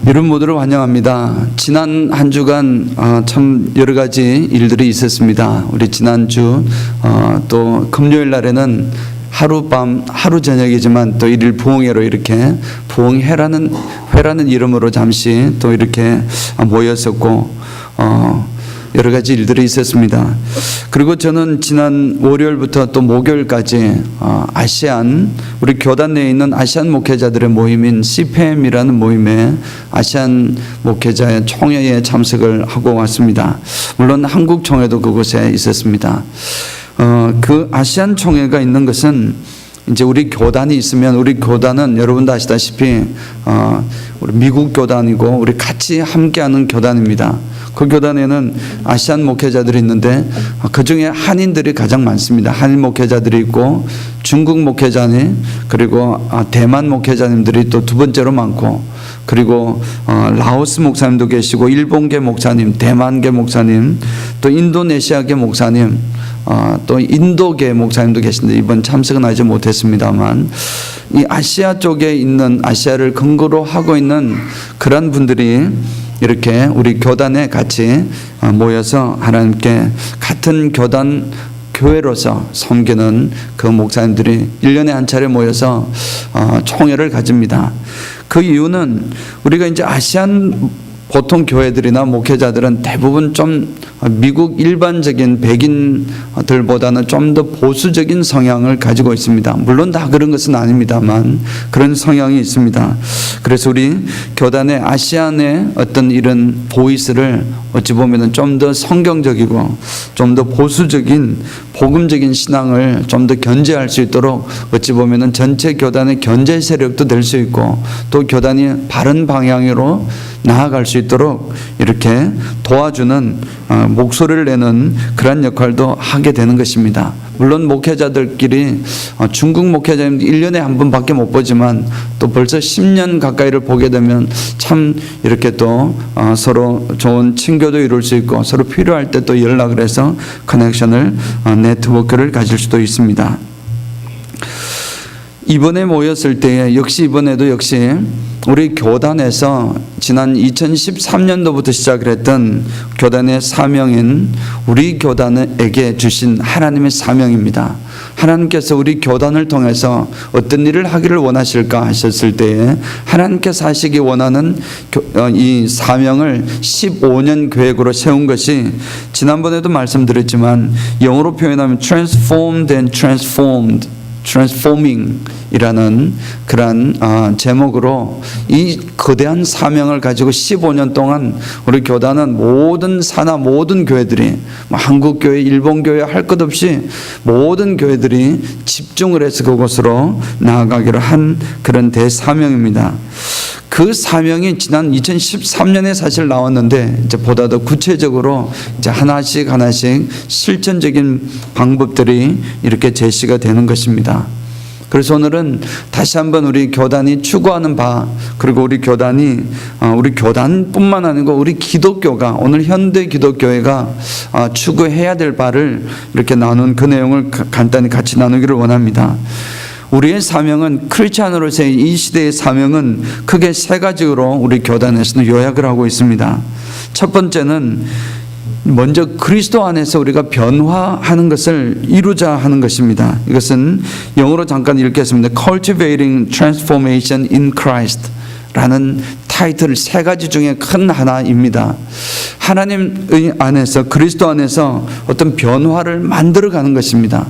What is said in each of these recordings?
여러분 모두를 환영합니다. 지난 한 주간 참 여러 가지 일들이 있었습니다. 우리 지난주 또 금요일 날에는 하룻밤 하루 저녁이지만 또 일일 부흥회로 이렇게 부흥회라는 이름으로 잠시 또 이렇게 모였었고 여러 가지 일들이 있었습니다. 그리고 저는 지난 월요일부터 또 목요일까지 아시안, 우리 교단 내에 있는 아시안 목회자들의 모임인 CPM이라는 모임에 아시안 목회자의 총회에 참석을 하고 왔습니다. 물론 한국 총회도 그곳에 있었습니다. 그 아시안 총회가 있는 것은 이제 우리 교단이 있으면, 우리 교단은 여러분도 아시다시피 우리 미국 교단이고 우리 같이 함께하는 교단입니다. 그 교단에는 아시안 목회자들이 있는데 그 중에 한인들이 가장 많습니다. 한인 목회자들이 있고 중국 목회자님, 그리고 대만 목회자님들이 또 두 번째로 많고, 그리고 라오스 목사님도 계시고 일본계 목사님, 대만계 목사님, 또 인도네시아계 목사님, 또 인도계 목사님도 계신데 이번 참석은 하지 못했습니다만, 이 아시아 쪽에 있는, 아시아를 근거로 하고 있는 그런 분들이 이렇게 우리 교단에 같이 모여서 하나님께 같은 교단 교회로서 섬기는 그 목사님들이 1년에 한 차례 모여서 총회를 가집니다. 그 이유는 우리가 이제 아시안 보통 교회들이나 목회자들은 대부분 좀 미국 일반적인 백인들보다는 좀 더 보수적인 성향을 가지고 있습니다. 물론 다 그런 것은 아닙니다만 그런 성향이 있습니다. 그래서 우리 교단의 아시안의 어떤 이런 보이스를 어찌 보면 좀 더 성경적이고 좀 더 보수적인 복음적인 신앙을 좀 더 견제할 수 있도록 어찌 보면 전체 교단의 견제 세력도 될 수 있고, 또 교단이 바른 방향으로 나아갈 수 있도록 이렇게 도와주는 목소리를 내는 그런 역할도 하게 되는 것입니다. 물론 목회자들끼리 중국 목회자님 1년에 한 번밖에 못 보지만 또 벌써 10년 가까이를 보게 되면 참 이렇게 또 서로 좋은 친교도 이룰 수 있고, 서로 필요할 때 또 연락을 해서 커넥션을, 네트워크를 가질 수도 있습니다. 이번에 모였을 때에 이번에도 역시 우리 교단에서 지난 2013년도부터 시작을 했던 교단의 사명인, 우리 교단에게 주신 하나님의 사명입니다. 하나님께서 우리 교단을 통해서 어떤 일을 하기를 원하실까 하셨을 때에 하나님께서 하시기 원하는 이 사명을 15년 계획으로 세운 것이, 지난번에도 말씀드렸지만 영어로 표현하면 transformed and transformed, transforming 이라는 그런 제목으로 이 거대한 사명을 가지고 15년 동안 우리 교단은 모든 산하 모든 교회들이, 한국교회, 일본교회 할 것 없이 모든 교회들이 집중을 해서 그곳으로 나아가기로 한 그런 대사명입니다. 그 사명이 지난 2013년에 사실 나왔는데 이제 보다 더 구체적으로 이제 하나씩 실천적인 방법들이 이렇게 제시가 되는 것입니다. 그래서 오늘은 다시 한번 우리 교단이 추구하는 바, 그리고 우리 교단이 우리 교단뿐만 아니고 우리 기독교가, 오늘 현대 기독교회가 추구해야 될 바를 이렇게 나눈 그 내용을 간단히 같이 나누기를 원합니다. 우리의 사명은, 크리스찬으로서의 이 시대의 사명은 크게 세 가지로 우리 교단에서는 요약을 하고 있습니다. 첫 번째는 먼저 그리스도 안에서 우리가 변화하는 것을 이루자 하는 것입니다. 이것은 영어로 잠깐 읽겠습니다. Cultivating Transformation in Christ 라는 타이틀 세 가지 중에 큰 하나입니다. 하나님의 안에서, 그리스도 안에서 어떤 변화를 만들어가는 것입니다.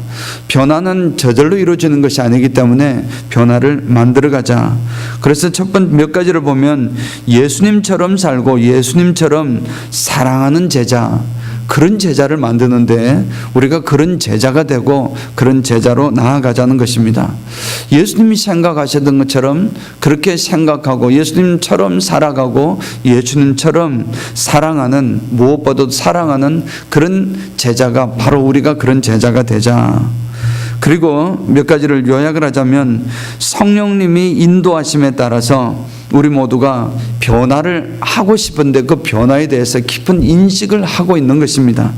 변화는 저절로 이루어지는 것이 아니기 때문에 변화를 만들어가자. 그래서 첫 번째 몇 가지를 보면 예수님처럼 살고 예수님처럼 사랑하는 제자, 그런 제자를 만드는데 우리가 그런 제자가 되고 그런 제자로 나아가자는 것입니다. 예수님이 생각하셨던 것처럼 그렇게 생각하고 예수님처럼 살아가고 예수님처럼 사랑하는, 무엇보다도 사랑하는 그런 제자가, 바로 우리가 그런 제자가 되자. 그리고 몇 가지를 요약을 하자면, 성령님이 인도하심에 따라서 우리 모두가 변화를 하고 싶은데 그 변화에 대해서 깊은 인식을 하고 있는 것입니다.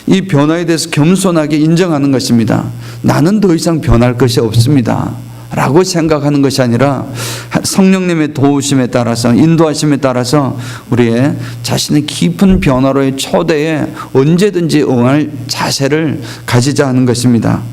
이 변화에 대해서 겸손하게 인정하는 것입니다. 나는 더 이상 변할 것이 없습니다 라고 생각하는 것이 아니라 성령님의 도우심에 따라서, 인도하심에 따라서 우리의 자신의 깊은 변화로의 초대에 언제든지 응할 자세를 가지자 하는 것입니다.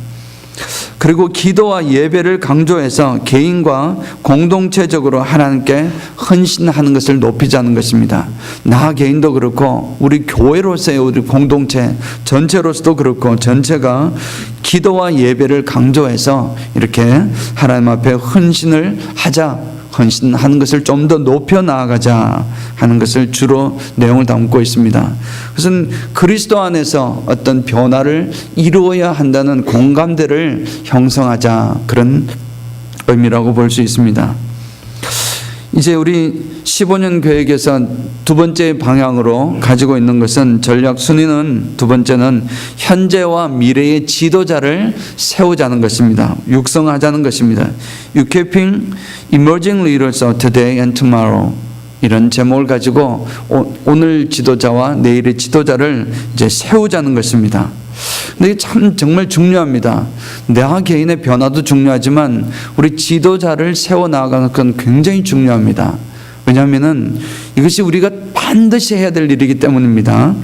그리고 기도와 예배를 강조해서 개인과 공동체적으로 하나님께 헌신하는 것을 높이자는 것입니다. 나 개인도 그렇고 우리 교회로서의 우리 공동체 전체로서도 그렇고 전체가 기도와 예배를 강조해서 이렇게 하나님 앞에 헌신을 하자, 헌신하는 것을 좀 더 높여 나아가자 하는 것을 주로 내용을 담고 있습니다. 그것은 그리스도 안에서 어떤 변화를 이루어야 한다는 공감대를 형성하자, 그런 의미라고 볼 수 있습니다. 이제 우리 15년 계획에서 두 번째 방향으로 가지고 있는 것은, 전략 순위는 두 번째는 현재와 미래의 지도자를 세우자는 것입니다. 육성하자는 것입니다. Equipping Emerging Leaders of Today and Tomorrow, 이런 제목을 가지고 오늘 지도자와 내일의 지도자를 이제 세우자는 것입니다. 근데 이게 참 정말 중요합니다. 나 개인의 변화도 중요하지만 우리 지도자를 세워나가는 건 굉장히 중요합니다. 왜냐하면 이것이 우리가 반드시 해야 될 일이기 때문입니다.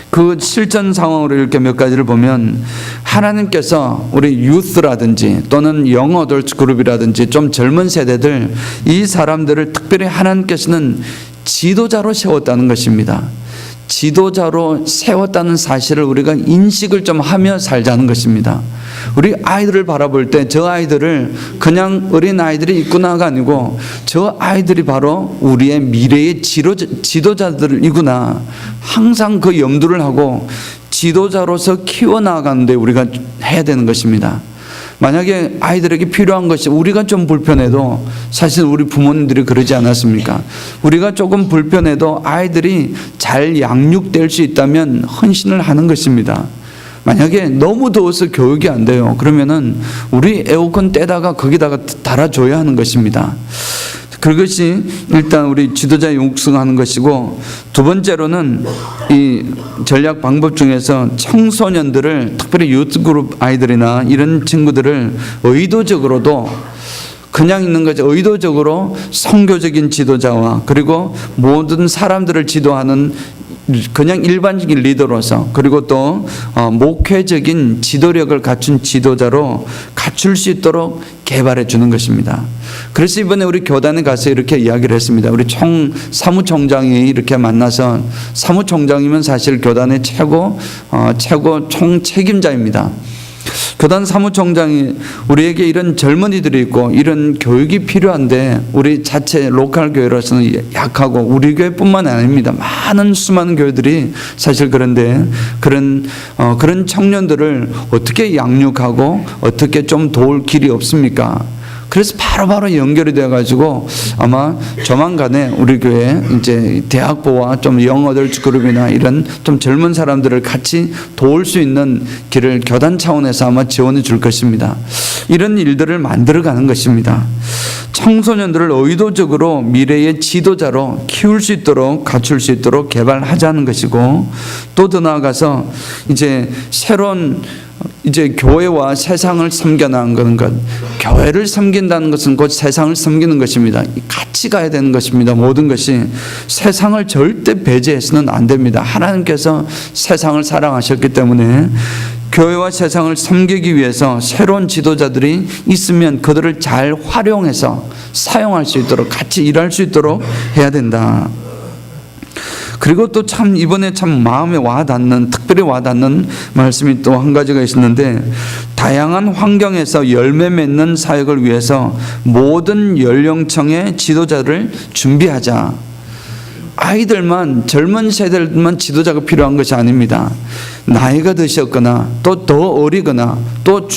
그 실전 상황으로 이렇게 몇 가지를 보면, 하나님께서 우리 유스라든지 또는 영 어덜트 그룹이라든지 좀 젊은 세대들, 이 사람들을 특별히 하나님께서는 지도자로 세웠다는 것입니다. 지도자로 세웠다는 사실을 우리가 인식을 좀 하며 살자는 것입니다. 우리 아이들을 바라볼 때 저 아이들을 그냥 어린 아이들이 있구나가 아니고, 저 아이들이 바로 우리의 미래의 지도자들이구나, 항상 그 염두를 하고 지도자로서 키워나가는데 우리가 해야 되는 것입니다. 만약에 아이들에게 필요한 것이 우리가 좀 불편해도, 사실 우리 부모님들이 그러지 않았습니까? 우리가 조금 불편해도 아이들이 잘 양육될 수 있다면 헌신을 하는 것입니다. 만약에 너무 더워서 교육이 안 돼요. 그러면은 우리 에어컨 떼다가 거기다가 달아줘야 하는 것입니다. 그것이 일단 우리 지도자 육성하는 것이고, 두 번째로는 이 전략 방법 중에서 청소년들을, 특별히 유스그룹 아이들이나 이런 친구들을 의도적으로도, 그냥 있는 거죠, 의도적으로 선교적인 지도자와 그리고 모든 사람들을 지도하는 그냥 일반적인 리더로서, 그리고 또 목회적인 지도력을 갖춘 지도자로 갖출 수 있도록 개발해 주는 것입니다. 그래서 이번에 우리 교단에 가서 이렇게 이야기를 했습니다. 우리 사무총장이 이렇게 만나서, 사무총장이면 사실 교단의 최고 총책임자입니다. 교단 사무총장이 우리에게 이런 젊은이들이 있고 이런 교육이 필요한데, 우리 자체 로컬 교회로서는 약하고, 우리 교회뿐만 아닙니다. 많은 수많은 교회들이 사실 그런데 그런 청년들을 어떻게 양육하고 어떻게 좀 도울 길이 없습니까? 그래서 바로바로 연결이 되어가지고 아마 조만간에 우리 교회 이제 대학부와 좀 영어덜트 그룹이나 이런 좀 젊은 사람들을 같이 도울 수 있는 길을 교단 차원에서 아마 지원해 줄 것입니다. 이런 일들을 만들어가는 것입니다. 청소년들을 의도적으로 미래의 지도자로 키울 수 있도록, 갖출 수 있도록 개발하자는 것이고, 또 더 나아가서 이제 새로운 이제 교회와 세상을 섬겨나가는 것, 교회를 섬긴다는 것은 곧 세상을 섬기는 것입니다. 같이 가야 되는 것입니다. 모든 것이 세상을 절대 배제해서는 안 됩니다. 하나님께서 세상을 사랑하셨기 때문에 교회와 세상을 섬기기 위해서 새로운 지도자들이 있으면 그들을 잘 활용해서 사용할 수 있도록, 같이 일할 수 있도록 해야 된다. 그리고 또 참 이번에 참 마음에 와닿는, 특별히 와닿는 말씀이 또 한 가지가 있었는데, 다양한 환경에서 열매 맺는 사역을 위해서 모든 연령층의 지도자를 준비하자. 아이들만, 젊은 세대들만 지도자가 필요한 것이 아닙니다. 나이가 드셨거나 또 더 어리거나 또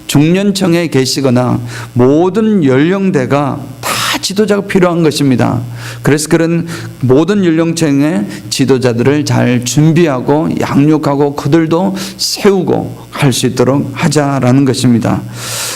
중년층에 계시거나 모든 연령대가 다 지도자가 필요한 것입니다. 그래서 그런 모든 연령층의 지도자들을 잘 준비하고 양육하고 그들도 세우고 할 수 있도록 하자라는 것입니다.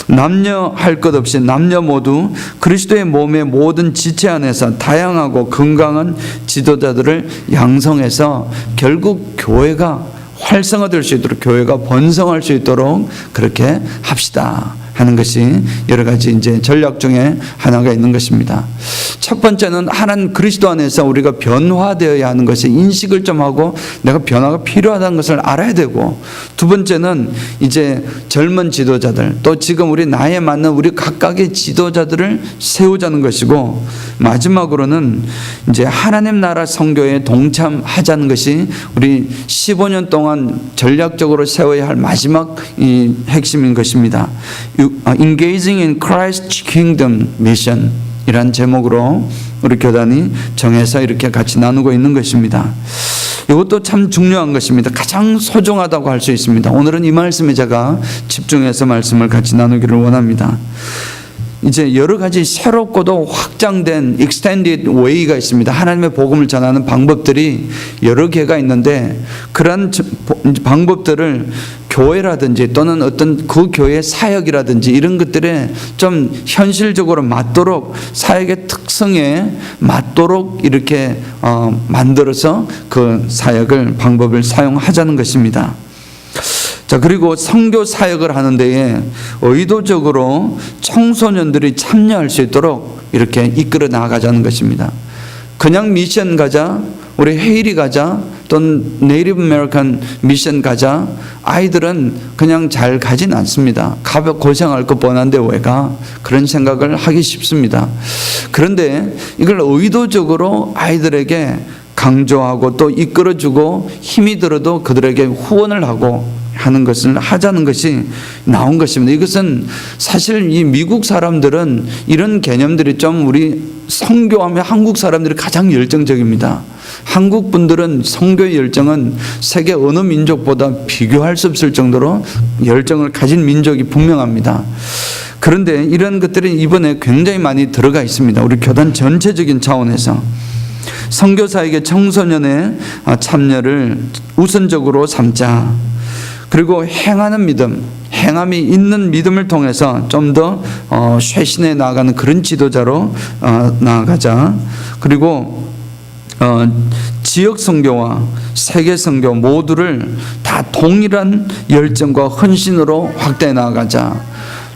남녀 할 것 없이 남녀 모두 그리스도의 몸의 모든 지체 안에서 다양하고 건강한 지도자들을 양성해서 결국 교회가 활성화될 수 있도록, 교회가 번성할 수 있도록 그렇게 합시다 하는 것이 여러 가지 이제 전략 중에 하나가 있는 것입니다. 첫 번째는 하나님 그리스도 안에서 우리가 변화되어야 하는 것이 인식을 좀 하고 내가 변화가 필요하다는 것을 알아야 되고, 두 번째는 이제 젊은 지도자들, 또 지금 우리 나이에 맞는 우리 각각의 지도자들을 세우자는 것이고, 마지막으로는 이제 하나님 나라 선교에 동참하자는 것이 우리 15년 동안 전략적으로 세워야 할 마지막 이 핵심인 것입니다. Engaging in Christ's Kingdom Mission 이란 제목으로 우리 교단이 정해서 이렇게 같이 나누고 있는 것입니다. 이것도 참 중요한 것입니다. 가장 소중하다고 할 수 있습니다. 오늘은 이 말씀에 제가 집중해서 말씀을 같이 나누기를 원합니다. 이제 여러 가지 새롭고도 확장된 extended way가 있습니다. 하나님의 복음을 전하는 방법들이 여러 개가 있는데, 그러한 방법들을 교회라든지 또는 어떤 그 교회의 사역이라든지 이런 것들에 좀 현실적으로 맞도록, 사역의 특성에 맞도록 이렇게 만들어서 그 사역을, 방법을 사용하자는 것입니다. 자, 그리고 선교 사역을 하는 데에 의도적으로 청소년들이 참여할 수 있도록 이렇게 이끌어 나가자는 것입니다. 그냥 미션 가자, 우리 헤일이 가자, 또는 네이티브 아메리칸 미션 가자, 아이들은 그냥 잘 가진 않습니다. 가볍 고생할 것 뻔한데 왜 가? 그런 생각을 하기 쉽습니다. 그런데 이걸 의도적으로 아이들에게 강조하고 또 이끌어주고 힘이 들어도 그들에게 후원을 하고 하는 것을 하자는 것이 나온 것입니다. 이것은 사실 이 미국 사람들은 이런 개념들이 좀, 우리 선교하면 한국 사람들이 가장 열정적입니다. 한국 분들은 선교의 열정은 세계 어느 민족보다 비교할 수 없을 정도로 열정을 가진 민족이 분명합니다. 그런데 이런 것들이 이번에 굉장히 많이 들어가 있습니다. 우리 교단 전체적인 차원에서 선교사에게 청소년의 참여를 우선적으로 삼자. 그리고 행하는 믿음, 행함이 있는 믿음을 통해서 좀 더 쇄신해 나아가는 그런 지도자로 나아가자. 그리고 지역 선교와 세계 선교 모두를 다 동일한 열정과 헌신으로 확대해 나아가자.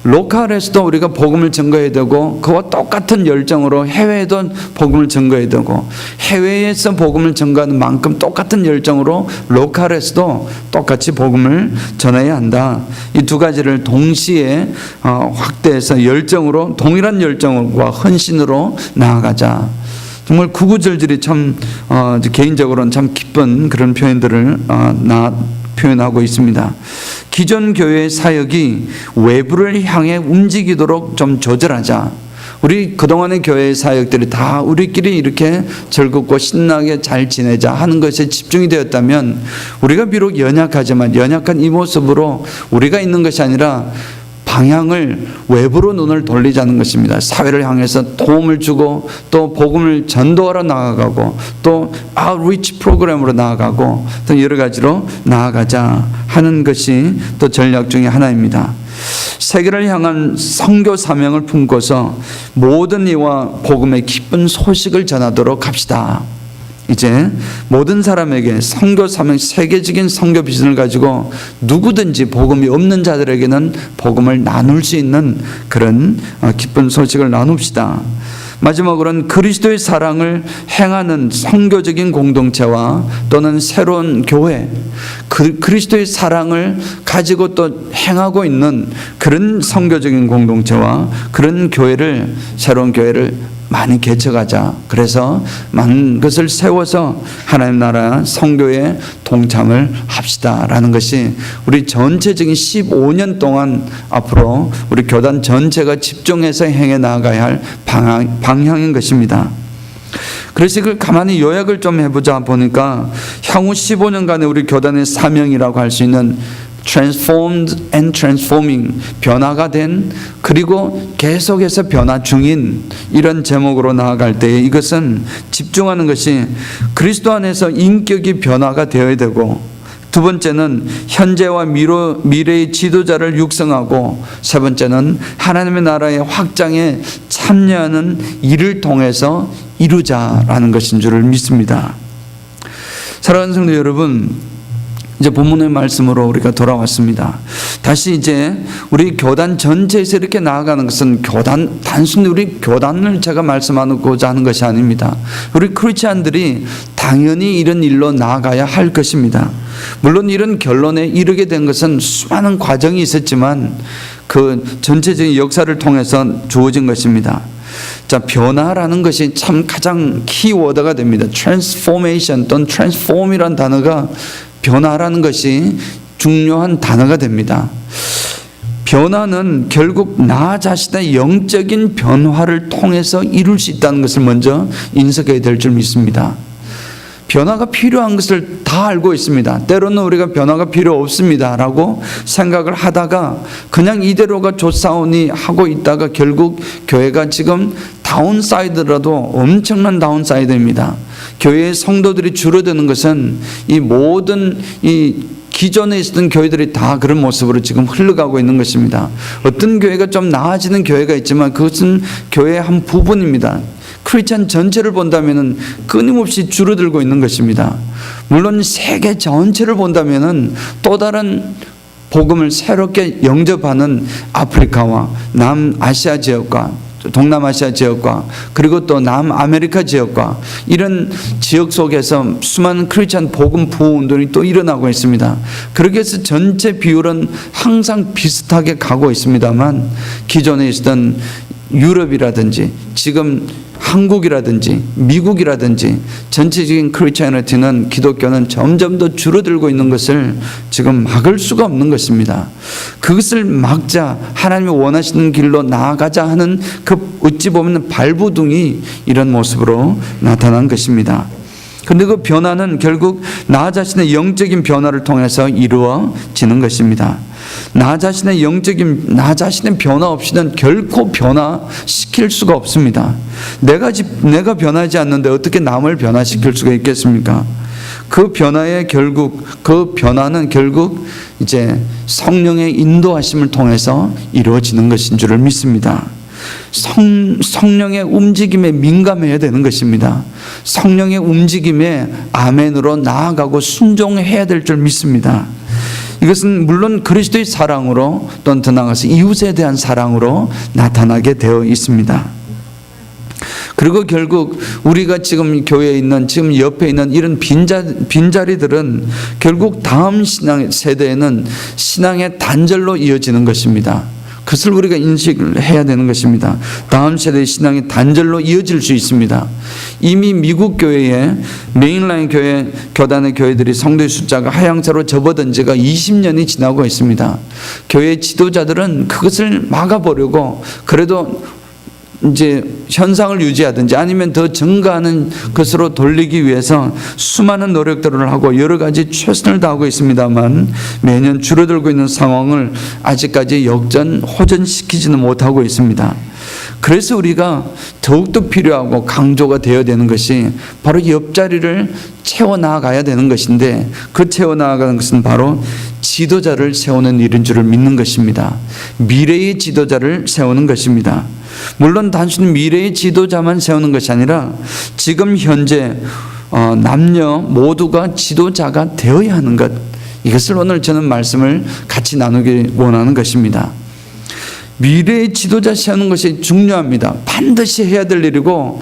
로컬에서도 우리가 복음을 전거해야 되고, 그와 똑같은 열정으로 해외에도 복음을 전거해야 되고, 해외에서 복음을 전거하는 만큼 똑같은 열정으로 로컬에서도 똑같이 복음을 전해야 한다. 이 두 가지를 동시에 확대해서 열정으로, 동일한 열정과 헌신으로 나아가자. 정말 구구절절이 참 개인적으로는 참 기쁜 그런 표현들을 표현하고 있습니다. 기존 교회의 사역이 외부를 향해 움직이도록 좀 조절하자. 우리 그동안의 교회의 사역들이 다 우리끼리 이렇게 즐겁고 신나게 잘 지내자 하는 것에 집중이 되었다면, 우리가 비록 연약하지만 연약한 이 모습으로 우리가 있는 것이 아니라 방향을 외부로 눈을 돌리자는 것입니다. 사회를 향해서 도움을 주고, 또 복음을 전도하러 나아가고, 또 아웃리치 프로그램으로 나아가고, 또 여러 가지로 나아가자 하는 것이 또 전략 중에 하나입니다. 세계를 향한 선교 사명을 품고서 모든 이와 복음의 기쁜 소식을 전하도록 합시다. 이제 모든 사람에게 선교 사명, 세계적인 선교 비전을 가지고 누구든지 복음이 없는 자들에게는 복음을 나눌 수 있는 그런 기쁜 소식을 나눕시다. 마지막으로는 그리스도의 사랑을 행하는 선교적인 공동체와 또는 새로운 교회, 그리스도의 사랑을 가지고 또 행하고 있는 그런 선교적인 공동체와 그런 교회를, 새로운 교회를 많이 개척하자. 그래서 많은 것을 세워서 하나님 나라 선교에 동참을 합시다라는 것이 우리 전체적인 15년 동안 앞으로 우리 교단 전체가 집중해서 행해 나가야 할 방향인 것입니다. 그래서 이걸 가만히 요약을 좀 해보자 보니까 향후 15년간의 우리 교단의 사명이라고 할 수 있는 transformed and transforming, 변화가 된, 그리고 계속해서 변화 중인, 이런 제목으로 나아갈 때에 이것은 집중하는 것이 그리스도 안에서 인격이 변화가 되어야 되고, 두 번째는 현재와 미래의 지도자를 육성하고, 세 번째는 하나님의 나라의 확장에 참여하는 일을 통해서 이루자라는 것인 줄을 믿습니다. 사랑하는 성도 여러분, 이제 본문의 말씀으로 우리가 돌아왔습니다. 다시 이제 우리 교단 전체에서 이렇게 나아가는 것은 단순히 우리 교단을 제가 말씀하고자 하는 것이 아닙니다. 우리 크리스찬들이 당연히 이런 일로 나아가야 할 것입니다. 물론 이런 결론에 이르게 된 것은 수많은 과정이 있었지만 그 전체적인 역사를 통해서 주어진 것입니다. 자, 변화라는 것이 참 가장 키워드가 됩니다. transformation 또는 transform이라는 단어가 변화라는 것이 중요한 단어가 됩니다. 변화는 결국 나 자신의 영적인 변화를 통해서 이룰 수 있다는 것을 먼저 인식해야 될 줄 믿습니다. 변화가 필요한 것을 다 알고 있습니다. 때로는 우리가 변화가 필요 없습니다 라고 생각을 하다가 그냥 이대로가 좋사오니 하고 있다가 결국 교회가 지금 다운사이드라도 엄청난 다운사이드입니다. 교회의 성도들이 줄어드는 것은 이 모든 기존에 있었던 교회들이 다 그런 모습으로 지금 흘러가고 있는 것입니다. 어떤 교회가 좀 나아지는 교회가 있지만 그것은 교회의 한 부분입니다. 크리스찬 전체를 본다면 끊임없이 줄어들고 있는 것입니다. 물론 세계 전체를 본다면 또 다른 복음을 새롭게 영접하는 아프리카와 남아시아 지역과 동남아시아 지역과 그리고 또 남아메리카 지역과 이런 지역 속에서 수많은 크리스찬 복음 부흥 운동이 또 일어나고 있습니다. 그렇게 해서 전체 비율은 항상 비슷하게 가고 있습니다만 기존에 있었던 유럽이라든지 지금 한국이라든지 미국이라든지 전체적인 크리스찬리티는 기독교는 점점 더 줄어들고 있는 것을 지금 막을 수가 없는 것입니다. 그것을 막자 하나님이 원하시는 길로 나아가자 하는 그 어찌 보면 발부둥이 이런 모습으로 나타난 것입니다. 그런데 그 변화는 결국 나 자신의 영적인 변화를 통해서 이루어지는 것입니다. 나 자신의 변화 없이는 결코 변화시킬 수가 없습니다. 내가 변하지 않는데 어떻게 남을 변화시킬 수가 있겠습니까? 그 변화는 결국 이제 성령의 인도하심을 통해서 이루어지는 것인 줄을 믿습니다. 성령의 움직임에 민감해야 되는 것입니다. 성령의 움직임에 아멘으로 나아가고 순종해야 될 줄 믿습니다. 이것은 물론 그리스도의 사랑으로 또는 더 나아가서 이웃에 대한 사랑으로 나타나게 되어 있습니다. 그리고 결국 우리가 지금 교회에 있는 지금 옆에 있는 이런 빈자리들은 결국 다음 신앙 세대에는 신앙의 단절로 이어지는 것입니다. 그것을 우리가 인식을 해야 되는 것입니다. 다음 세대의 신앙이 단절로 이어질 수 있습니다. 이미 미국 교회의 메인라인 교단의 교회들이 성도의 숫자가 하향세로 접어든 지가 20년이 지나고 있습니다. 교회 지도자들은 그것을 막아보려고 그래도 이제 현상을 유지하든지 아니면 더 증가하는 것으로 돌리기 위해서 수많은 노력들을 하고 여러 가지 최선을 다하고 있습니다만 매년 줄어들고 있는 상황을 아직까지 호전시키지는 못하고 있습니다. 그래서 우리가 더욱더 필요하고 강조가 되어야 되는 것이 바로 옆자리를 채워나가야 되는 것인데 그 채워나가는 것은 바로 지도자를 세우는 일인 줄을 믿는 것입니다. 미래의 지도자를 세우는 것입니다. 물론 단순히 미래의 지도자만 세우는 것이 아니라 지금 현재 남녀 모두가 지도자가 되어야 하는 것, 이것을 오늘 저는 말씀을 같이 나누기 원하는 것입니다. 미래의 지도자 세우는 것이 중요합니다. 반드시 해야 될 일이고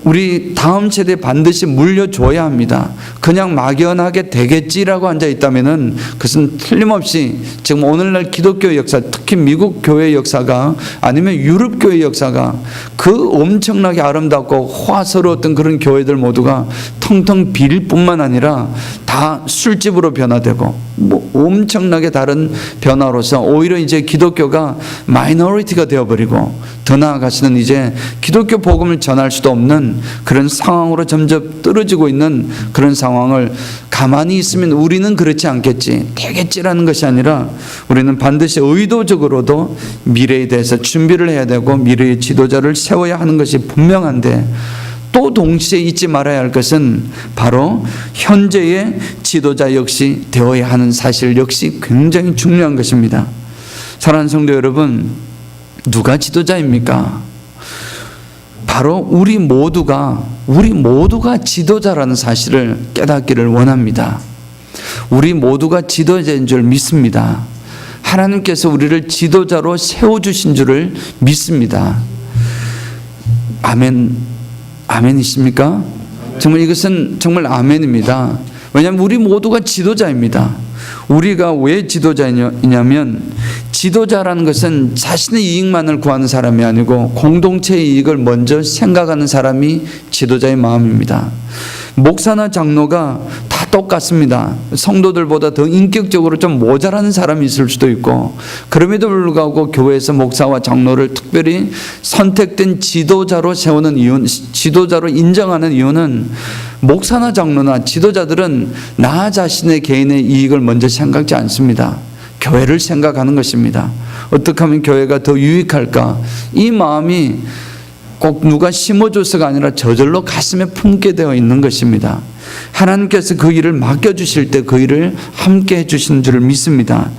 우리 다음 세대에 반드시 물려줘야 합니다. 그냥 막연하게 되겠지라고 앉아있다면 그것은 틀림없이 지금 오늘날 기독교 역사, 특히 미국 교회 역사가 아니면 유럽 교회 역사가 그 엄청나게 아름답고 화스러웠던 그런 교회들 모두가 텅텅 빌 뿐만 아니라 다 술집으로 변화되고 엄청나게 다른 변화로서 오히려 이제 기독교가 마이너리티가 되어버리고 더 나아가서는 이제 기독교 복음을 전할 수도 없는 그런 상황으로 점점 떨어지고 있는 그런 상황을 가만히 있으면 우리는 그렇지 않겠지, 되겠지라는 것이 아니라 우리는 반드시 의도적으로도 미래에 대해서 준비를 해야 되고 미래의 지도자를 세워야 하는 것이 분명한데 또 동시에 잊지 말아야 할 것은 바로 현재의 지도자 역시 되어야 하는 사실 역시 굉장히 중요한 것입니다. 사랑하는 성도 여러분, 누가 지도자입니까? 바로 우리 모두가 지도자라는 사실을 깨닫기를 원합니다. 우리 모두가 지도자인 줄 믿습니다. 하나님께서 우리를 지도자로 세워주신 줄을 믿습니다. 아멘, 아멘이십니까? 정말 이것은 정말 아멘입니다. 왜냐하면 우리 모두가 지도자입니다. 우리가 왜 지도자이냐면, 지도자라는 것은 자신의 이익만을 구하는 사람이 아니고 공동체의 이익을 먼저 생각하는 사람이 지도자의 마음입니다. 목사나 장로가 다 똑같습니다. 성도들보다 더 인격적으로 좀 모자라는 사람이 있을 수도 있고, 그럼에도 불구하고 교회에서 목사와 장로를 특별히 선택된 지도자로 세우는 이유, 지도자로 인정하는 이유는, 목사나 장로나 지도자들은 나 자신의 개인의 이익을 먼저 생각지 않습니다. 교회를 생각하는 것입니다. 어떻게 하면 교회가 더 유익할까? 이 마음이 꼭 누가 심어줘서가 아니라 저절로 가슴에 품게 되어 있는 것입니다. 하나님께서 그 일을 맡겨주실 때 그 일을 함께 해주시는 줄을 믿습니다.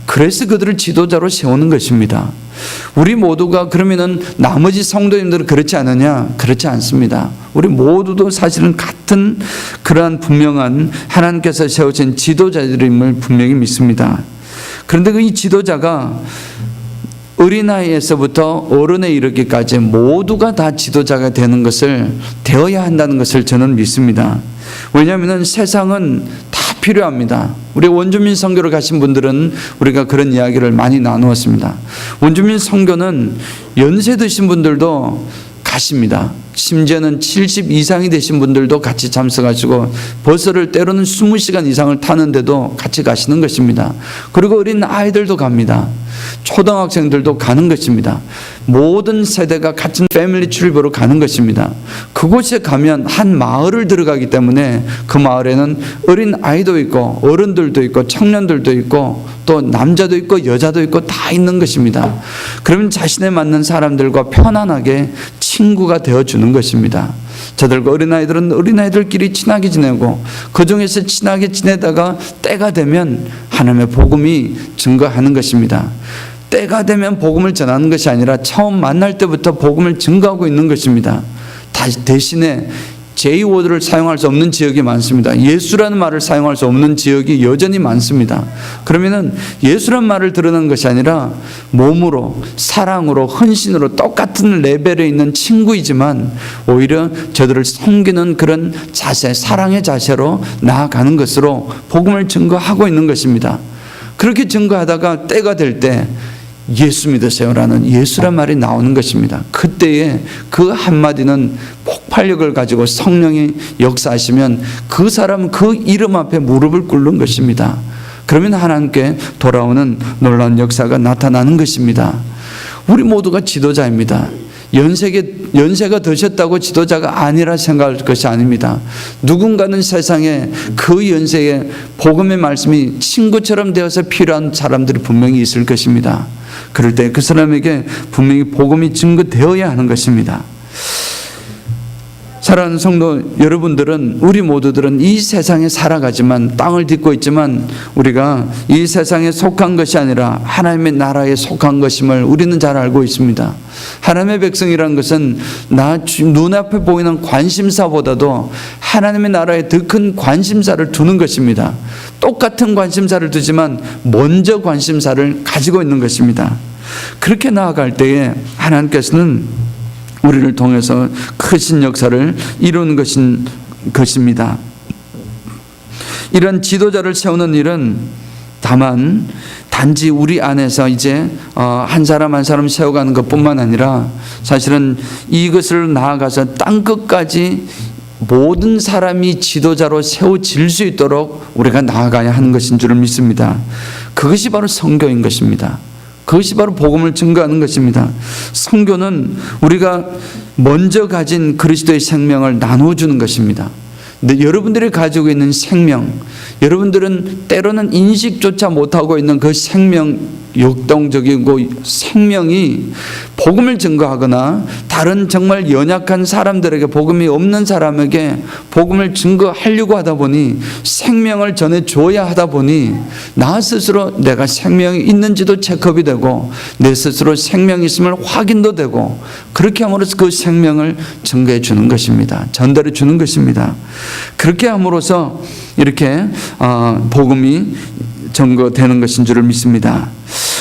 그래서 그들을 지도자로 세우는 것입니다. 우리 모두가 그러면은 나머지 성도님들은 그렇지 않느냐? 그렇지 않습니다. 우리 모두도 사실은 같은 그러한 분명한 하나님께서 세우신 지도자들임을 분명히 믿습니다. 그런데 이 지도자가 어린아이에서부터 어른에 이르기까지 모두가 다 지도자가 되어야 한다는 것을 저는 믿습니다. 왜냐하면 세상은 다 필요합니다. 우리 원주민 선교를 가신 분들은 우리가 그런 이야기를 많이 나누었습니다. 원주민 선교는 연세 드신 분들도 가십니다. 심지어는 70 이상이 되신 분들도 같이 참석하시고, 버스를 때로는 20시간 이상을 타는데도 같이 가시는 것입니다. 그리고 어린 아이들도 갑니다. 초등학생들도 가는 것입니다. 모든 세대가 같은 패밀리 트립으로 가는 것입니다. 그곳에 가면 한 마을을 들어가기 때문에 그 마을에는 어린 아이도 있고 어른들도 있고 청년들도 있고 또 남자도 있고 여자도 있고 다 있는 것입니다. 그러면 자신에 맞는 사람들과 편안하게 친구가 되어주는 것입니다. 저들과 어린아이들은 어린아이들끼리 친하게 지내고, 그 중에서 친하게 지내다가 때가 되면 하나님의 복음이 증거하는 것입니다. 때가 되면 복음을 전하는 것이 아니라 처음 만날 때부터 복음을 증거하고 있는 것입니다. 대신에 J-워드를 사용할 수 없는 지역이 많습니다. 예수라는 말을 사용할 수 없는 지역이 여전히 많습니다. 그러면은 예수라는 말을 드러내는 것이 아니라 몸으로, 사랑으로, 헌신으로 똑같은 레벨에 있는 친구이지만 오히려 저들을 섬기는 그런 자세, 사랑의 자세로 나아가는 것으로 복음을 증거하고 있는 것입니다. 그렇게 증거하다가 때가 될 때 예수 믿으세요라는 예수란 말이 나오는 것입니다. 그때에 그 한마디는 폭발력을 가지고 성령이 역사하시면 그 사람 그 이름 앞에 무릎을 꿇는 것입니다. 그러면 하나님께 돌아오는 놀라운 역사가 나타나는 것입니다. 우리 모두가 지도자입니다. 연세가 드셨다고 지도자가 아니라 생각할 것이 아닙니다. 누군가는 세상에 그 연세에 복음의 말씀이 친구처럼 되어서 필요한 사람들이 분명히 있을 것입니다. 그럴 때 그 사람에게 분명히 복음이 증거되어야 하는 것입니다. 사랑하는 성도 여러분들은, 우리 모두들은 이 세상에 살아가지만, 땅을 딛고 있지만 우리가 이 세상에 속한 것이 아니라 하나님의 나라에 속한 것임을 우리는 잘 알고 있습니다. 하나님의 백성이라는 것은 나 눈앞에 보이는 관심사보다도 하나님의 나라에 더 큰 관심사를 두는 것입니다. 똑같은 관심사를 두지만 먼저 관심사를 가지고 있는 것입니다. 그렇게 나아갈 때에 하나님께서는 우리를 통해서 크신 역사를 이루는 것입니다. 이런 지도자를 세우는 일은 다만 단지 우리 안에서 이제 한 사람 한 사람 세워가는 것뿐만 아니라 사실은 이것을 나아가서 땅끝까지 모든 사람이 지도자로 세워질 수 있도록 우리가 나아가야 하는 것인 줄을 믿습니다. 그것이 바로 선교인 것입니다. 그것이 바로 복음을 증거하는 것입니다. 선교는 우리가 먼저 가진 그리스도의 생명을 나눠주는 것입니다. 근데 여러분들이 가지고 있는 생명, 여러분들은 때로는 인식조차 못하고 있는 그 생명, 역동적이고 생명이 복음을 증거하거나 다른 정말 연약한 사람들에게, 복음이 없는 사람에게 복음을 증거하려고 하다 보니, 생명을 전해줘야 하다 보니 나 스스로 내가 생명이 있는지도 체크업이 되고 내 스스로 생명이 있음을 확인도 되고, 그렇게 함으로써 그 생명을 증거해 주는 것입니다. 전달해 주는 것입니다. 그렇게 함으로써 이렇게 복음이 증거되는 것인 줄을 믿습니다.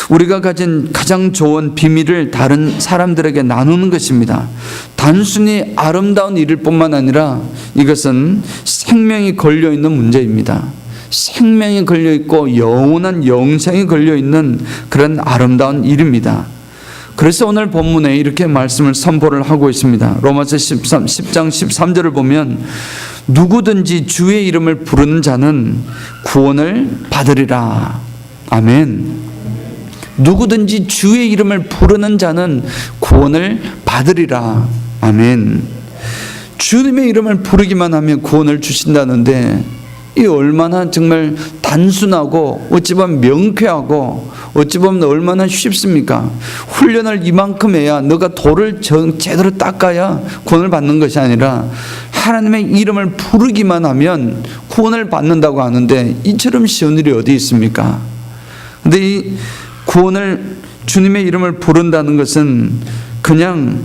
우리가 가진 가장 좋은 비밀을 다른 사람들에게 나누는 것입니다. 단순히 아름다운 일일 뿐만 아니라 이것은 생명이 걸려있는 문제입니다. 생명이 걸려있고 영원한 영생이 걸려있는 그런 아름다운 일입니다. 그래서 오늘 본문에 이렇게 말씀을 선포를 하고 있습니다. 로마서 10장 13절을 보면 누구든지 주의 이름을 부르는 자는 구원을 받으리라. 아멘. 누구든지 주의 이름을 부르는 자는 구원을 받으리라. 아멘. 주님의 이름을 부르기만 하면 구원을 주신다는데 이 얼마나 정말 단순하고 어찌 보면 명쾌하고 어찌 보면 얼마나 쉽습니까? 훈련을 이만큼 해야 너가 돌을 제대로 닦아야 구원을 받는 것이 아니라 하나님의 이름을 부르기만 하면 구원을 받는다고 하는데 이처럼 쉬운 일이 어디 있습니까? 근데 이 구원을 주님의 이름을 부른다는 것은 그냥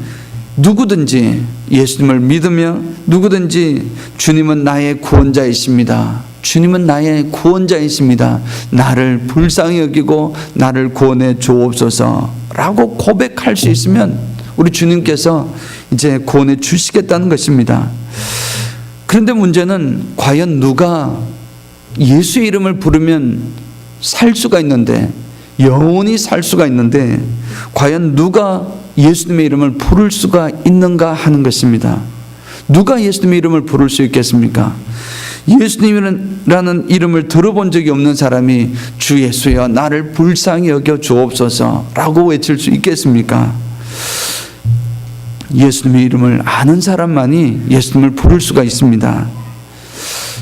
누구든지 예수님을 믿으며 누구든지 주님은 나의 구원자이십니다. 주님은 나의 구원자이십니다. 나를 불쌍히 여기고 나를 구원해 주옵소서 라고 고백할 수 있으면 우리 주님께서 이제 구원해 주시겠다는 것입니다. 그런데 문제는 과연 누가 예수의 이름을 부르면 살 수가 있는데 영원히 살 수가 있는데 과연 누가 예수님의 이름을 부를 수가 있는가 하는 것입니다. 누가 예수님의 이름을 부를 수 있겠습니까? 예수님이라는 이름을 들어본 적이 없는 사람이 주 예수여 나를 불쌍히 여겨 주옵소서 라고 외칠 수 있겠습니까? 예수님의 이름을 아는 사람만이 예수님을 부를 수가 있습니다.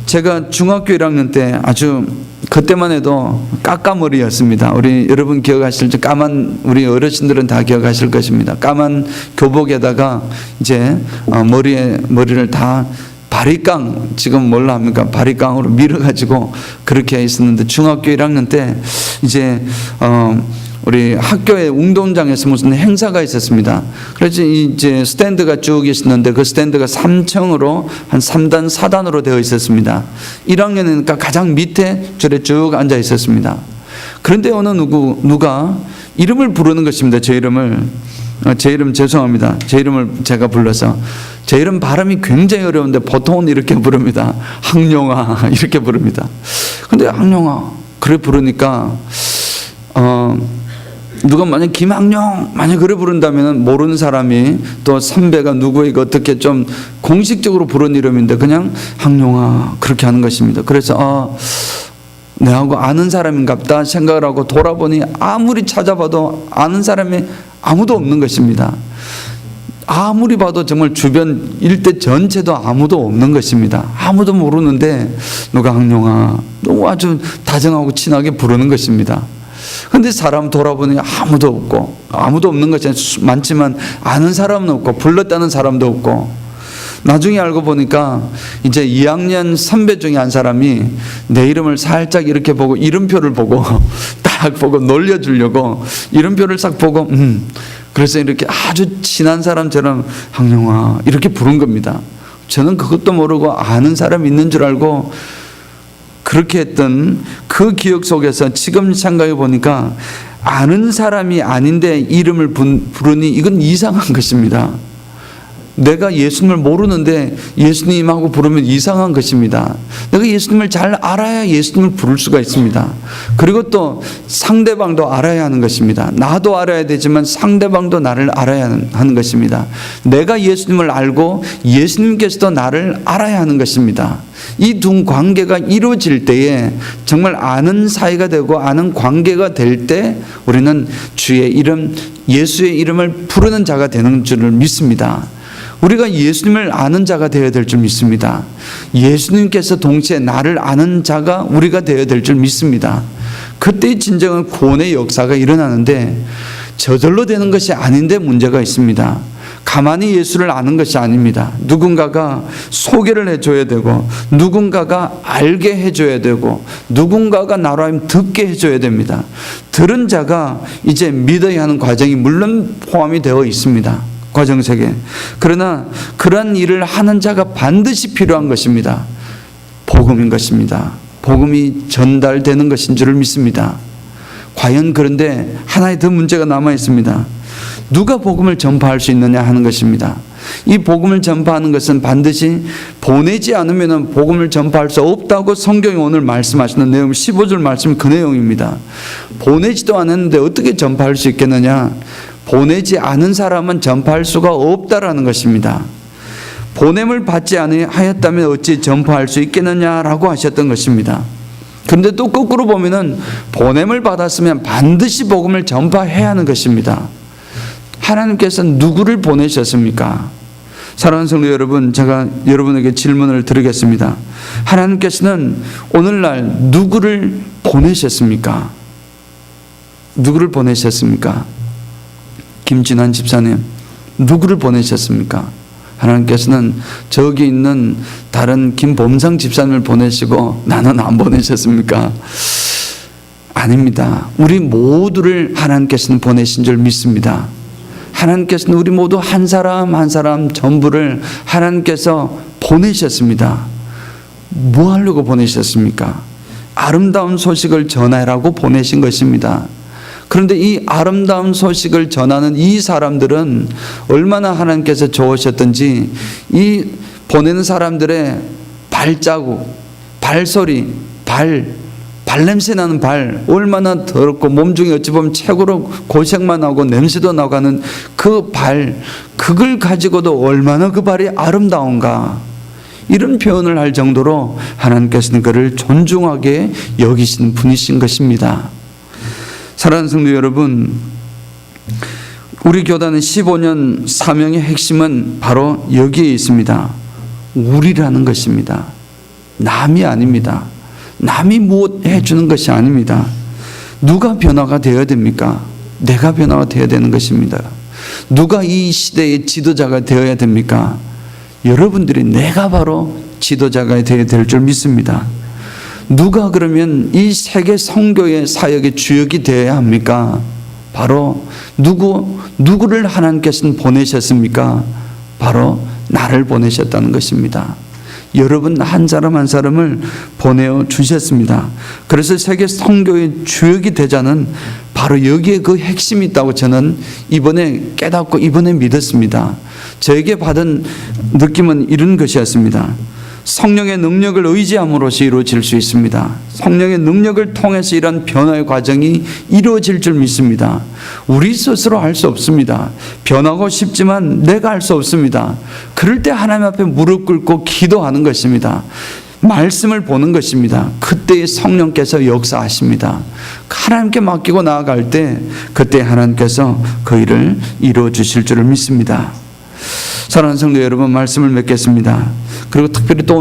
제가 중학교 1학년 때 아주 그때만 해도 까까머리였습니다. 우리 여러분 기억하실 때 까만 우리 어르신들은 다 기억하실 것입니다. 까만 교복에다가 이제 머리를 다 바리깡 지금 뭘로 합니까? 바리깡으로 밀어가지고 그렇게 있었는데 중학교 1학년 때 이제 우리 학교의 운동장에서 무슨 행사가 있었습니다. 그래서 이제 스탠드가 쭉 있었는데 그 스탠드가 3층으로 한 3단, 4단으로 되어 있었습니다. 1학년이니까 가장 밑에 줄에 쭉 앉아 있었습니다. 그런데 어느 누가 이름을 부르는 것입니다. 제 이름 죄송합니다. 제 이름을 제가 불러서 제 이름 발음이 굉장히 어려운데 보통은 이렇게 부릅니다. 항룡아 이렇게 부릅니다. 근데 항룡아 그래 부르니까 누가 만약 김학룡 만약 그래 부른다면 모르는 사람이 또 선배가 누구에게 어떻게 좀 공식적으로 부른 이름인데 그냥 항룡아 그렇게 하는 것입니다. 그래서 내하고 아는 사람인갑다 생각을 하고 돌아보니 아무리 찾아봐도 아는 사람이 아무도 없는 것입니다. 아무리 봐도 정말 주변 일대 전체도 아무도 없는 것입니다. 아무도 모르는데 누가 항룡아 너무 아주 다정하고 친하게 부르는 것입니다. 근데 사람 돌아보니 아무도 없고 아무도 없는 것이 많지만 아는 사람은 없고 불렀다는 사람도 없고 나중에 알고 보니까 이제 2학년 선배 중에 한 사람이 내 이름을 살짝 이렇게 보고 이름표를 보고 딱 보고 놀려주려고 이름표를 싹 보고 그래서 이렇게 아주 친한 사람처럼 항룡아 이렇게 부른 겁니다. 저는 그것도 모르고 아는 사람 있는 줄 알고 그렇게 했던 그 기억 속에서 지금 생각해 보니까 아는 사람이 아닌데 이름을 부르니 이건 이상한 것입니다. 내가 예수님을 모르는데 예수님하고 부르면 이상한 것입니다. 내가 예수님을 잘 알아야 예수님을 부를 수가 있습니다. 그리고 또 상대방도 알아야 하는 것입니다. 나도 알아야 되지만 상대방도 나를 알아야 하는 것입니다. 내가 예수님을 알고 예수님께서도 나를 알아야 하는 것입니다. 이 두 관계가 이루어질 때에 정말 아는 사이가 되고 아는 관계가 될 때 우리는 주의 이름, 예수의 이름을 부르는 자가 되는 줄을 믿습니다. 우리가 예수님을 아는 자가 되어야 될 줄 믿습니다. 예수님께서 동시에 나를 아는 자가 우리가 되어야 될 줄 믿습니다. 그때 진정한 구원의 역사가 일어나는데 저절로 되는 것이 아닌데 문제가 있습니다. 가만히 예수를 아는 것이 아닙니다. 누군가가 소개를 해줘야 되고 누군가가 알게 해줘야 되고 누군가가 나로 하여금 듣게 해줘야 됩니다. 들은 자가 이제 믿어야 하는 과정이 물론 포함이 되어 있습니다. 과정 속에. 그러나 그러한 일을 하는 자가 반드시 필요한 것입니다. 복음인 것입니다. 복음이 전달되는 것인 줄을 믿습니다. 과연 그런데 하나의 더 문제가 남아 있습니다. 누가 복음을 전파할 수 있느냐 하는 것입니다. 이 복음을 전파하는 것은 반드시 보내지 않으면 복음을 전파할 수 없다고 성경이 오늘 말씀하시는 내용, 15절 말씀 그 내용입니다. 보내지도 않았는데 어떻게 전파할 수 있겠느냐? 보내지 않은 사람은 전파할 수가 없다라는 것입니다. 보냄을 받지 아니하였다면 어찌 전파할 수 있겠느냐라고 하셨던 것입니다. 그런데 또 거꾸로 보면은 보냄을 받았으면 반드시 복음을 전파해야 하는 것입니다. 하나님께서 누구를 보내셨습니까? 사랑하는 성도 여러분, 제가 여러분에게 질문을 드리겠습니다. 하나님께서는 오늘날 누구를 보내셨습니까? 누구를 보내셨습니까? 김진환 집사님, 누구를 보내셨습니까? 하나님께서는 저기 있는 다른 김범상 집사님을 보내시고 나는 안 보내셨습니까? 아닙니다. 우리 모두를 하나님께서는 보내신 줄 믿습니다. 하나님께서는 우리 모두 한 사람 한 사람 전부를 하나님께서 보내셨습니다. 뭐 하려고 보내셨습니까? 아름다운 소식을 전하라고 보내신 것입니다. 그런데 이 아름다운 소식을 전하는 이 사람들은 얼마나 하나님께서 좋으셨던지 이 보내는 사람들의 발자국, 발소리, 발냄새 나는 발, 얼마나 더럽고 몸중에 어찌 보면 최고로 고생만 하고 냄새도 나가는 그 발, 그걸 가지고도 얼마나 그 발이 아름다운가, 이런 표현을 할 정도로 하나님께서는 그를 존중하게 여기시는 분이신 것입니다. 사랑하는 성도 여러분, 우리 교단은 15년 사명의 핵심은 바로 여기에 있습니다. 우리라는 것입니다. 남이 아닙니다. 남이 무엇 해주는 것이 아닙니다. 누가 변화가 되어야 됩니까? 내가 변화가 되어야 되는 것입니다. 누가 이 시대의 지도자가 되어야 됩니까? 여러분들이, 내가 바로 지도자가 되어야 될 줄 믿습니다. 누가 그러면 이 세계 선교의 사역의 주역이 되어야 합니까? 바로 누구를 하나님께서는 보내셨습니까? 바로 나를 보내셨다는 것입니다. 여러분 한 사람 한 사람을 보내어 주셨습니다. 그래서 세계 선교의 주역이 되자는 바로 여기에 그 핵심이 있다고 저는 이번에 깨닫고 이번에 믿었습니다. 저에게 받은 느낌은 이런 것이었습니다. 성령의 능력을 의지함으로써 이루어질 수 있습니다. 성령의 능력을 통해서 이런 변화의 과정이 이루어질 줄 믿습니다. 우리 스스로 할 수 없습니다. 변하고 싶지만 내가 할 수 없습니다. 그럴 때 하나님 앞에 무릎 꿇고 기도하는 것입니다. 말씀을 보는 것입니다. 그때 성령께서 역사하십니다. 하나님께 맡기고 나아갈 때 그때 하나님께서 그 일을 이루어 주실 줄을 믿습니다. 사랑하는 성도 여러분, 말씀을 맺겠습니다. 그리고 특별히 또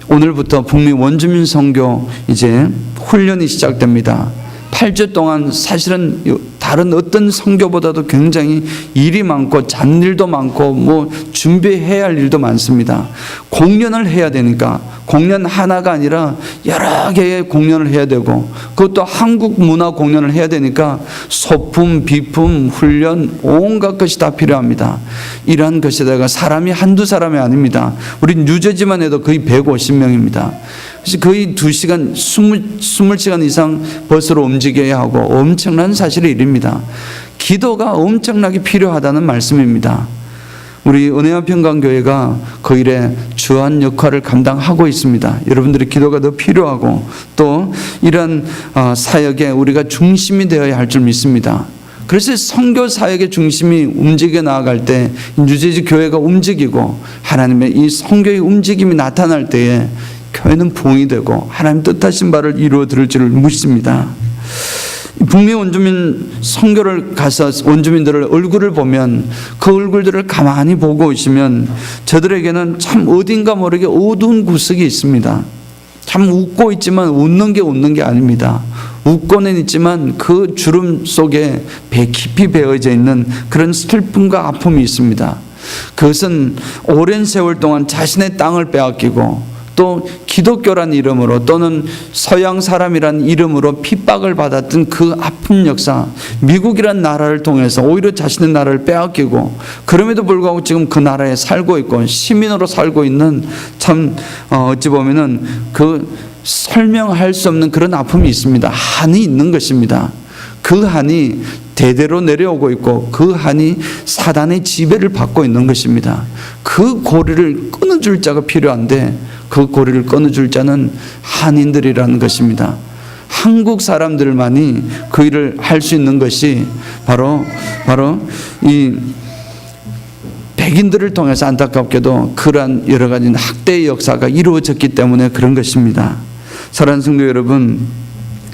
오늘부터 북미 원주민 선교 이제 훈련이 시작됩니다. 8주 동안 사실은 다른 어떤 선교보다도 굉장히 일이 많고 잔일도 많고 뭐 준비해야 할 일도 많습니다. 공연을 해야 되니까 공연 하나가 아니라 여러 개의 공연을 해야 되고, 그것도 한국 문화 공연을 해야 되니까 소품, 비품, 훈련, 온갖 것이 다 필요합니다. 이러한 것에다가 사람이 한두 사람이 아닙니다. 우리 뉴저지만 해도 거의 150명입니다. 그래서 거의 2시간, 20시간 이상 버스로 움직여야 하고 엄청난 사실의 일입니다. 기도가 엄청나게 필요하다는 말씀입니다. 우리 은혜화평강교회가 그 일에 주한 역할을 감당하고 있습니다. 여러분들의 기도가 더 필요하고 또 이런 사역에 우리가 중심이 되어야 할 줄 믿습니다. 그래서 선교 사역의 중심이 움직여 나아갈 때 뉴저지 교회가 움직이고 하나님의 이 선교의 움직임이 나타날 때에 교회는 부흥이 되고 하나님 뜻하신 바를 이루어 드릴 줄을 믿습니다. 북미 원주민 선교를 가서 원주민들의 얼굴을 보면 그 얼굴들을 가만히 보고 있으면 저들에게는 참 어딘가 모르게 어두운 구석이 있습니다. 참 웃고 있지만 웃는 게 아닙니다. 웃고는 있지만 그 주름 속에 깊이 배어져 있는 그런 슬픔과 아픔이 있습니다. 그것은 오랜 세월 동안 자신의 땅을 빼앗기고 또 기독교란 이름으로 또는 서양 사람이란 이름으로 핍박을 받았던 그 아픈 역사, 미국이란 나라를 통해서 오히려 자신의 나라를 빼앗기고 그럼에도 불구하고 지금 그 나라에 살고 있고 시민으로 살고 있는 참 어찌 보면은 그 설명할 수 없는 그런 아픔이 있습니다. 한이 있는 것입니다. 그 한이 대대로 내려오고 있고 그 한이 사단의 지배를 받고 있는 것입니다. 그 고리를 끊어줄 자가 필요한데 그 고리를 끊어줄 자는 한인들이라는 것입니다. 한국 사람들만이 그 일을 할 수 있는 것이 바로 이 백인들을 통해서 안타깝게도 그러한 여러 가지 학대의 역사가 이루어졌기 때문에 그런 것입니다. 사랑하는 성도 여러분,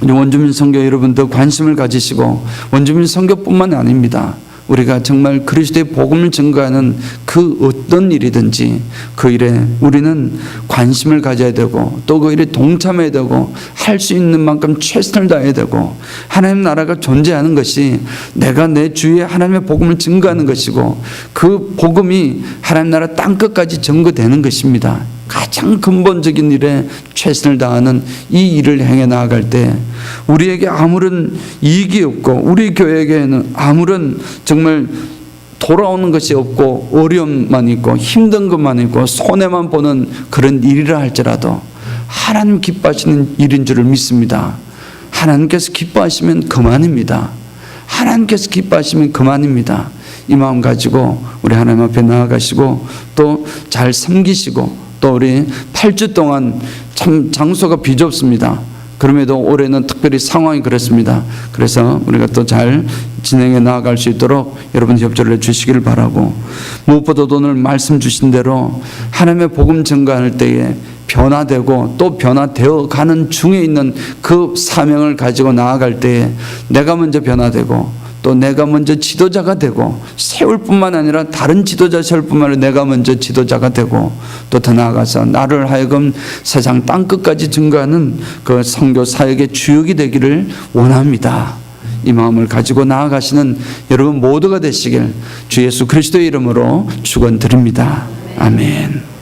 원주민 선교 여러분도 관심을 가지시고 원주민 선교뿐만 아닙니다. 우리가 정말 그리스도의 복음을 증거하는 그 어떤 일이든지 그 일에 우리는 관심을 가져야 되고 또 그 일에 동참해야 되고 할 수 있는 만큼 최선을 다해야 되고 하나님 나라가 존재하는 것이 내가 내 주위에 하나님의 복음을 증거하는 것이고 그 복음이 하나님 나라 땅끝까지 전거되는 것입니다. 가장 근본적인 일에 최선을 다하는 이 일을 행해 나아갈 때 우리에게 아무런 이익이 없고 우리 교회에게는 아무런 정말 돌아오는 것이 없고 어려움만 있고 힘든 것만 있고 손해만 보는 그런 일이라 할지라도 하나님 기뻐하시는 일인 줄을 믿습니다. 하나님께서 기뻐하시면 그만입니다. 하나님께서 기뻐하시면 그만입니다. 이 마음 가지고 우리 하나님 앞에 나아가시고 또 잘 섬기시고 또 우리 8주 동안 참 장소가 비좁습니다. 그럼에도 올해는 특별히 상황이 그렇습니다. 그래서 우리가 또 잘 진행해 나아갈 수 있도록 여러분 협조를 해주시기를 바라고 무엇보다도 오늘 말씀 주신 대로 하나님의 복음 증거할 때에 변화되고 또 변화되어 가는 중에 있는 그 사명을 가지고 나아갈 때에 내가 먼저 변화되고 또 내가 먼저 지도자가 되고 세울 뿐만 아니라 다른 지도자 세울 뿐만 아니라 내가 먼저 지도자가 되고 또 더 나아가서 나를 하여금 세상 땅끝까지 증거하는 그 선교 사역의 주역이 되기를 원합니다. 이 마음을 가지고 나아가시는 여러분 모두가 되시길 주 예수 그리스도의 이름으로 축원드립니다. 아멘.